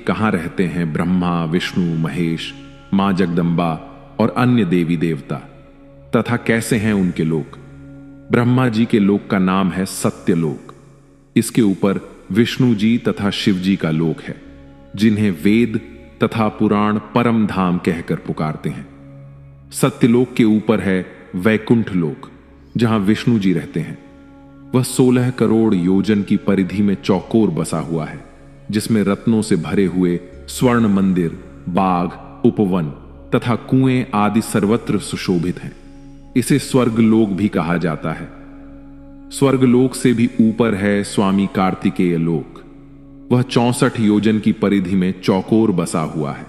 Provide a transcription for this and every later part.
कहाँ रहते हैं ब्रह्मा, विष्णु, महेश, मां जगदम्बा और अन्य देवी देवता, तथा कैसे हैं उनके लोक। ब्रह्मा जी के लोक का नाम है सत्यलोक। इसके ऊपर विष्णु जी तथा शिव जी का लोक है, जिन्हें वेद तथा पुराण परम धाम कहकर पुकारते हैं। सत्यलोक के ऊपर है वैकुंठ लोक, जहां विष्णु जी रहते हैं। वह 16 करोड़ योजन की परिधि में चौकोर बसा हुआ है, जिसमें रत्नों से भरे हुए स्वर्ण मंदिर, बाग, उपवन तथा कुएं आदि सर्वत्र सुशोभित हैं। इसे स्वर्गलोक भी कहा जाता है। स्वर्गलोक से भी ऊपर है स्वामी कार्तिकेय लोक। वह 64 योजन की परिधि में चौकोर बसा हुआ है।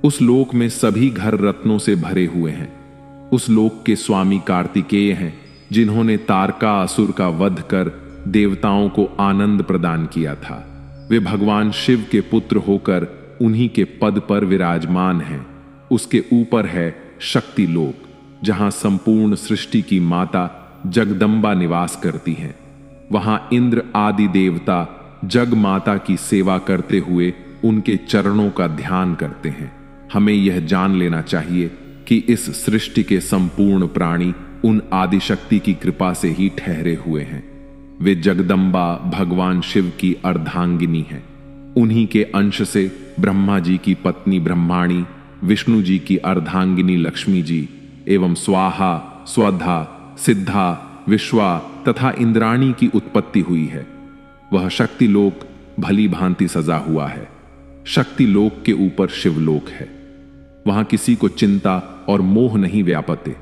उस लोक में सभी घर रत्नों से भरे हुए हैं। उस लोक के स्वामी कार्तिकेय हैं, जिन्होंने तारका असुर का वध कर देवताओं को आनंद प्रदान किया था। वे भगवान शिव के पुत्र होकर उन्हीं के पद पर विराजमान हैं। उसके ऊपर है शक्ति लोक, जहां संपूर्ण सृष्टि की माता जगदम्बा निवास करती हैं। वहां इंद्र आदि देवता जग माता की सेवा करते हुए उनके चरणों का ध्यान करते हैं। हमें यह जान लेना चाहिए कि इस सृष्टि के संपूर्ण प्राणी उन आदिशक्ति की कृपा से ही ठहरे हुए हैं। वे जगदम्बा भगवान शिव की अर्धांगिनी हैं। उन्हीं के अंश से ब्रह्मा जी की पत्नी ब्रह्माणी, विष्णु जी की अर्धांगिनी लक्ष्मी जी एवं स्वाहा, स्वधा, सिद्धा, विश्वा तथा इंद्राणी की उत्पत्ति हुई है। वह शक्ति लोक भली भांति सजा हुआ है। शक्ति लोक के ऊपर शिवलोक है। वहां किसी को चिंता और मोह नहीं व्यापते।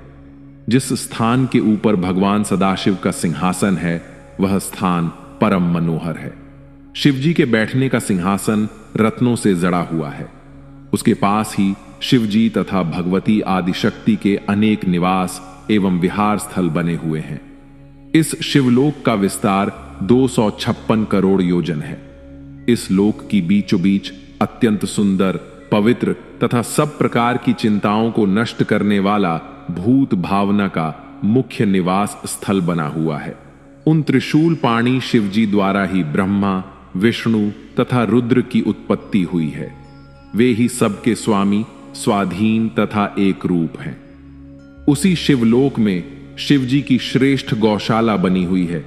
जिस स्थान के ऊपर भगवान सदाशिव का सिंहासन है, वह स्थान परम मनोहर है। शिवजी के बैठने का सिंहासन रत्नों से जड़ा हुआ है। उसके पास ही शिवजी तथा भगवती आदि शक्ति के अनेक निवास एवं विहार स्थल बने हुए हैं। इस शिवलोक का विस्तार 256 करोड़ योजन है। इस लोक की बीचों बीच अत्यंत सुंदर, पवित्र तथा सब प्रकार की चिंताओं को नष्ट करने वाला भूत भावना का मुख्य निवास स्थल बना हुआ है। उन त्रिशूल पाणी शिवजी द्वारा ही ब्रह्मा, विष्णु तथा रुद्र की उत्पत्ति हुई है। वे ही सबके स्वामी, स्वाधीन तथा एक रूप हैं। उसी शिवलोक में शिवजी की श्रेष्ठ गौशाला बनी हुई है,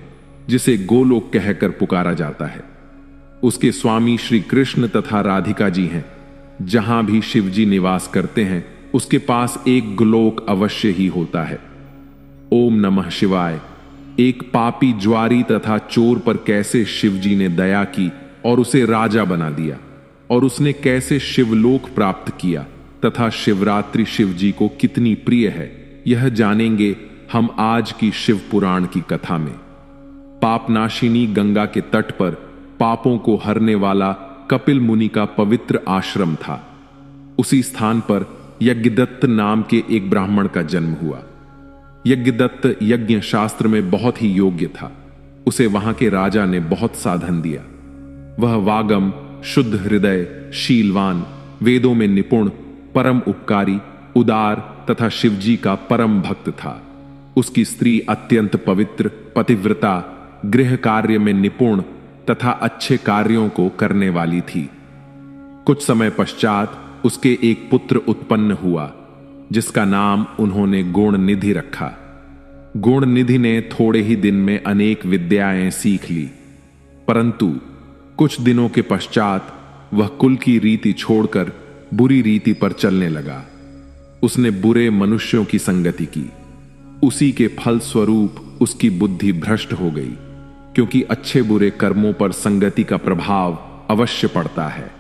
जिसे गोलोक कहकर पुकारा जाता है। उसके स्वामी श्री कृष्ण तथा राधिका जी हैं। जहां भी शिवजी निवास करते हैं, उसके पास एक गोलोक अवश्य ही होता है। ओम नमः शिवाय। एक पापी, ज्वारी तथा चोर पर कैसे शिवजी ने दया की और उसे राजा बना दिया, और उसने कैसे शिवलोक प्राप्त किया तथा शिवरात्रि शिवजी को कितनी प्रिय है, यह जानेंगे हम आज की शिव पुराण की कथा में। पापनाशिनी गंगा के तट पर पापों को हरने वाला कपिल मुनि का पवित्र आश्रम था। उसी स्थान पर यज्ञदत्त नाम के एक ब्राह्मण का जन्म हुआ। यज्ञदत्त यज्ञ शास्त्र में बहुत ही योग्य था। उसे वहां के राजा ने बहुत साधन दिया। वह वागम, शुद्ध हृदय, शीलवान, वेदों में निपुण, परम उपकारी, उदार तथा शिवजी का परम भक्त था। उसकी स्त्री अत्यंत पवित्र, पतिव्रता, गृह कार्य में निपुण तथा अच्छे कार्यों को करने वाली थी। कुछ समय पश्चात उसके एक पुत्र उत्पन्न हुआ, जिसका नाम उन्होंने गुणनिधि रखा। गुणनिधि ने थोड़े ही दिन में अनेक विद्याएं सीख ली, परंतु कुछ दिनों के पश्चात वह कुल की रीति छोड़कर बुरी रीति पर चलने लगा। उसने बुरे मनुष्यों की संगति की। उसी के फल स्वरूप उसकी बुद्धि भ्रष्ट हो गई, क्योंकि अच्छे बुरे कर्मों पर संगति का प्रभाव अवश्य पड़ता है।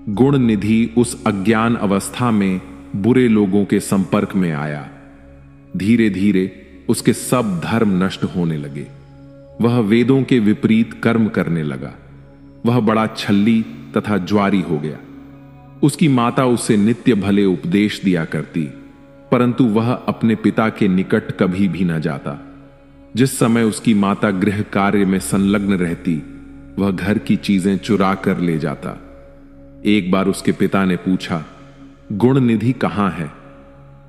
गुणनिधि उस अज्ञान अवस्था में बुरे लोगों के संपर्क में आया। धीरे धीरे उसके सब धर्म नष्ट होने लगे। वह वेदों के विपरीत कर्म करने लगा। वह बड़ा छल्ली तथा ज्वारी हो गया। उसकी माता उसे नित्य भले उपदेश दिया करती, परंतु वह अपने पिता के निकट कभी भी न जाता। जिस समय उसकी माता गृह कार्य में संलग्न रहती, वह घर की चीजें चुरा कर ले जाता। एक बार उसके पिता ने पूछा, गुणनिधि कहां है?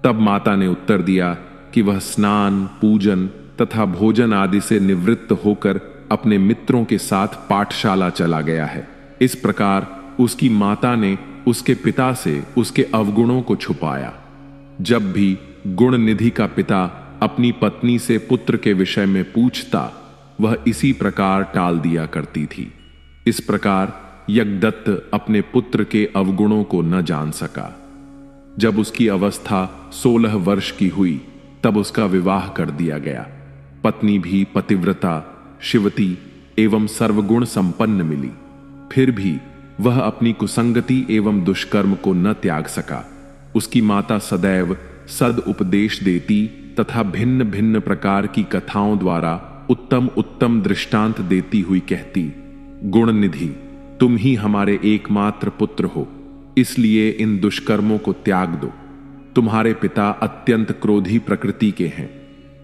तब माता ने उत्तर दिया कि वह स्नान, पूजन तथा भोजन आदि से निवृत्त होकर अपने मित्रों के साथ पाठशाला चला गया है। इस प्रकार उसकी माता ने उसके पिता से उसके अवगुणों को छुपाया। जब भी गुणनिधि का पिता अपनी पत्नी से पुत्र के विषय में पूछता, वह इसी प्रकार टाल दिया करती थी। इस प्रकार यज्ञदत्त अपने पुत्र के अवगुणों को न जान सका। जब उसकी अवस्था 16 वर्ष की हुई, तब उसका विवाह कर दिया गया। पत्नी भी पतिव्रता, शिवती एवं सर्वगुण संपन्न मिली। फिर भी वह अपनी कुसंगति एवं दुष्कर्म को न त्याग सका। उसकी माता सदैव सद उपदेश देती तथा भिन्न भिन्न प्रकार की कथाओं द्वारा उत्तम उत्तम दृष्टांत देती हुई कहती, गुणनिधि, तुम ही हमारे एकमात्र पुत्र हो, इसलिए इन दुष्कर्मों को त्याग दो। तुम्हारे पिता अत्यंत क्रोधी प्रकृति के हैं।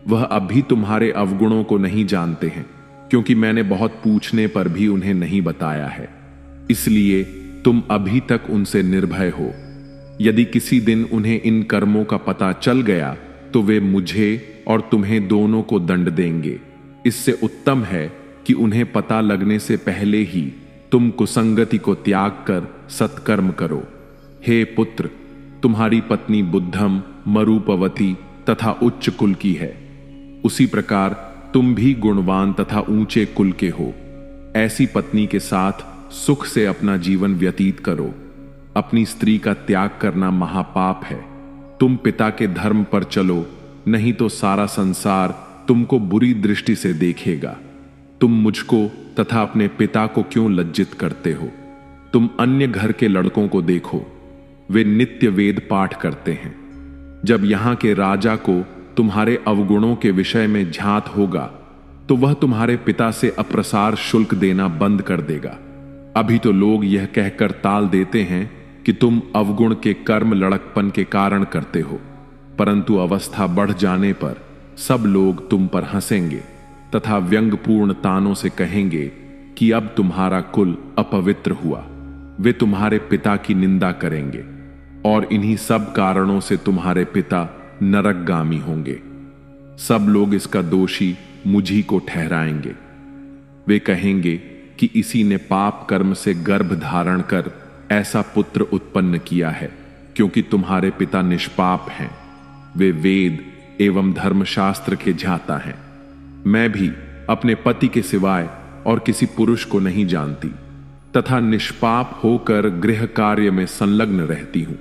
वह अभी तुम्हारे अवगुणों को नहीं जानते हैं, क्योंकि मैंने बहुत पूछने पर भी उन्हें नहीं बताया है। इसलिए तुम अभी तक उनसे निर्भय हो। यदि किसी दिन उन्हें इन कर्मों का पता चल गया तो वे मुझे और तुम्हें दोनों को दंड देंगे। इससे उत्तम है कि उन्हें पता लगने से पहले ही तुम कुसंगति को त्याग कर सत्कर्म करो। हे पुत्र, तुम्हारी पत्नी बुद्धम, मरूपवती तथा उच्च कुल की है। उसी प्रकार तुम भी गुणवान तथा ऊंचे कुल के हो। ऐसी पत्नी के साथ सुख से अपना जीवन व्यतीत करो। अपनी स्त्री का त्याग करना महापाप है। तुम पिता के धर्म पर चलो, नहीं तो सारा संसार तुमको बुरी दृष्टि से देखेगा। तुम मुझको तथा अपने पिता को क्यों लज्जित करते हो? तुम अन्य घर के लड़कों को देखो, वे नित्य वेद पाठ करते हैं। जब यहां के राजा को तुम्हारे अवगुणों के विषय में झांत होगा तो वह तुम्हारे पिता से अप्रसार शुल्क देना बंद कर देगा। अभी तो लोग यह कहकर टाल देते हैं कि तुम अवगुण के कर्म लड़कपन के कारण करते हो, परंतु अवस्था बढ़ जाने पर सब लोग तुम पर हंसेंगे तथा व्यंग्यपूर्ण तानों से कहेंगे कि अब तुम्हारा कुल अपवित्र हुआ। वे तुम्हारे पिता की निंदा करेंगे और इन्हीं सब कारणों से तुम्हारे पिता नरकगामी होंगे। सब लोग इसका दोषी मुझी को ठहराएंगे। वे कहेंगे कि इसी ने पाप कर्म से गर्भ धारण कर ऐसा पुत्र उत्पन्न किया है, क्योंकि तुम्हारे पिता निष्पाप हैं। वे वेद एवं धर्मशास्त्र के ज्ञाता हैं। मैं भी अपने पति के सिवाय और किसी पुरुष को नहीं जानती तथा निष्पाप होकर गृह कार्य में संलग्न रहती हूं,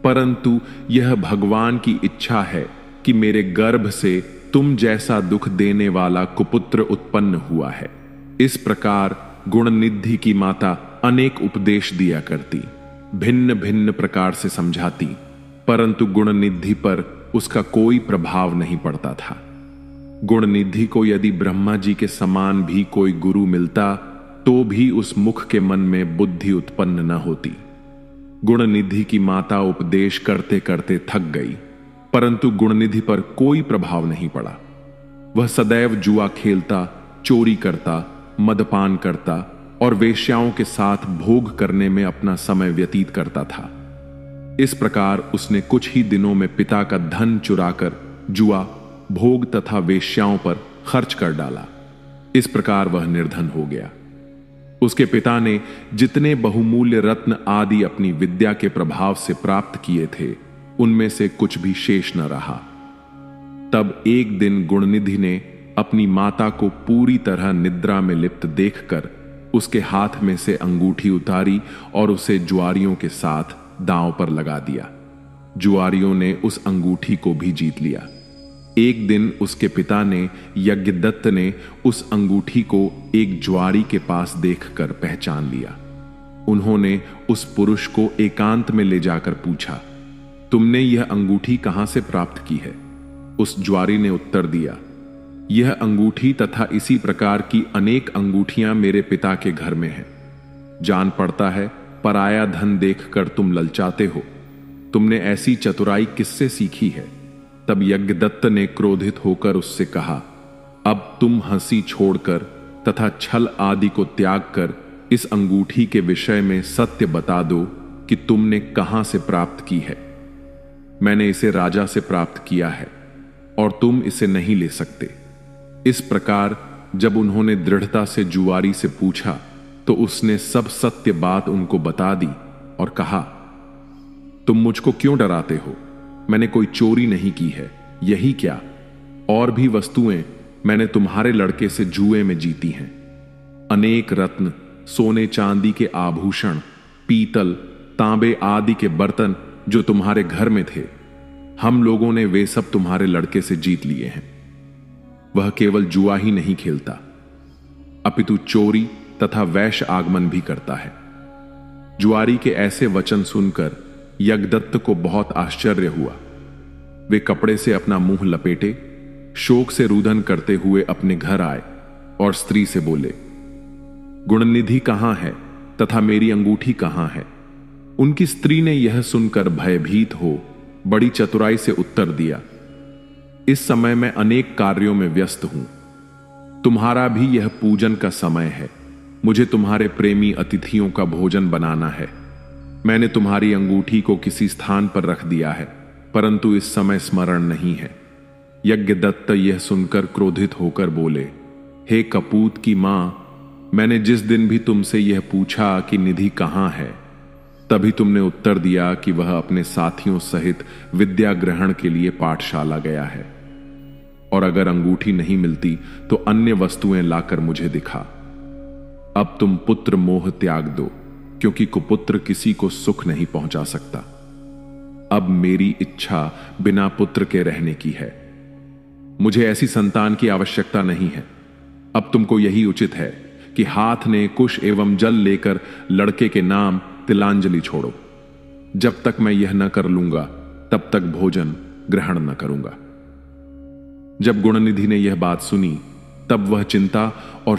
परंतु यह भगवान की इच्छा है कि मेरे गर्भ से तुम जैसा दुख देने वाला कुपुत्र उत्पन्न हुआ है। इस प्रकार गुणनिधि की माता अनेक उपदेश दिया करती, भिन्न भिन्न प्रकार से समझाती, परंतु गुणनिधि पर उसका कोई प्रभाव नहीं पड़ता था। गुणनिधि को यदि ब्रह्मा जी के समान भी कोई गुरु मिलता तो भी उस मुख के मन में बुद्धि उत्पन्न न होती। गुणनिधि की माता उपदेश करते करते थक गई, परंतु गुणनिधि पर कोई प्रभाव नहीं पड़ा। वह सदैव जुआ खेलता, चोरी करता, मदपान करता और वेश्याओं के साथ भोग करने में अपना समय व्यतीत करता था। इस प्रकार उसने कुछ ही दिनों में पिता का धन चुराकर जुआ, भोग तथा वेश्याओं पर खर्च कर डाला। इस प्रकार वह निर्धन हो गया। उसके पिता ने जितने बहुमूल्य रत्न आदि अपनी विद्या के प्रभाव से प्राप्त किए थे, उनमें से कुछ भी शेष न रहा। तब एक दिन गुणनिधि ने अपनी माता को पूरी तरह निद्रा में लिप्त देखकर उसके हाथ में से अंगूठी उतारी और उसे जुआरियों के साथ दांव पर लगा दिया। जुआरियों ने उस अंगूठी को भी जीत लिया। एक दिन उसके पिता ने, यज्ञदत्त ने, उस अंगूठी को एक जुआरी के पास देखकर पहचान लिया। उन्होंने उस पुरुष को एकांत में ले जाकर पूछा, तुमने यह अंगूठी कहां से प्राप्त की है? उस जुआरी ने उत्तर दिया, यह अंगूठी तथा इसी प्रकार की अनेक अंगूठियां मेरे पिता के घर में हैं। जान पड़ता है पराया धन देखकर तुम ललचाते हो। तुमने ऐसी चतुराई किससे सीखी है? तब यज्ञदत्त ने क्रोधित होकर उससे कहा, अब तुम हंसी छोड़कर तथा छल आदि को त्याग कर इस अंगूठी के विषय में सत्य बता दो कि तुमने कहां से प्राप्त की है। मैंने इसे राजा से प्राप्त किया है और तुम इसे नहीं ले सकते। इस प्रकार जब उन्होंने दृढ़ता से जुआरी से पूछा तो उसने सब सत्य बात उनको बता दी और कहा, तुम मुझको क्यों डराते हो? मैंने कोई चोरी नहीं की है। यही क्या, और भी वस्तुएं मैंने तुम्हारे लड़के से जुए में जीती हैं। अनेक रत्न, सोने चांदी के आभूषण, पीतल, तांबे आदि के बर्तन जो तुम्हारे घर में थे, हम लोगों ने वे सब तुम्हारे लड़के से जीत लिए हैं। वह केवल जुआ ही नहीं खेलता, अपितु चोरी तथा वैश्य आगमन भी करता है। जुआरी के ऐसे वचन सुनकर यज्ञदत्त को बहुत आश्चर्य हुआ। वे कपड़े से अपना मुंह लपेटे, शोक से रुदन करते हुए अपने घर आए और स्त्री से बोले, गुणनिधि कहां है तथा मेरी अंगूठी कहां है? उनकी स्त्री ने यह सुनकर भयभीत हो बड़ी चतुराई से उत्तर दिया, इस समय मैं अनेक कार्यों में व्यस्त हूं। तुम्हारा भी यह पूजन का समय है। मुझे तुम्हारे प्रेमी अतिथियों का भोजन बनाना है। मैंने तुम्हारी अंगूठी को किसी स्थान पर रख दिया है, परंतु इस समय स्मरण नहीं है। यज्ञदत्त यह सुनकर क्रोधित होकर बोले, हे कपूत की मां, मैंने जिस दिन भी तुमसे यह पूछा कि निधि कहां है, तभी तुमने उत्तर दिया कि वह अपने साथियों सहित विद्या ग्रहण के लिए पाठशाला गया है, और अगर अंगूठी नहीं मिलती तो अन्य वस्तुएं लाकर मुझे दिखा। अब तुम पुत्र मोह त्याग दो, क्योंकि कुपुत्र किसी को सुख नहीं पहुंचा सकता। अब मेरी इच्छा बिना पुत्र के रहने की है। मुझे ऐसी संतान की आवश्यकता नहीं है। अब तुमको यही उचित है कि हाथ ने कुश एवं जल लेकर लड़के के नाम तिलांजलि छोड़ो। जब तक मैं यह न कर लूंगा तब तक भोजन ग्रहण न करूंगा। जब गुणनिधि ने यह बात सुनी तब वह चिंता और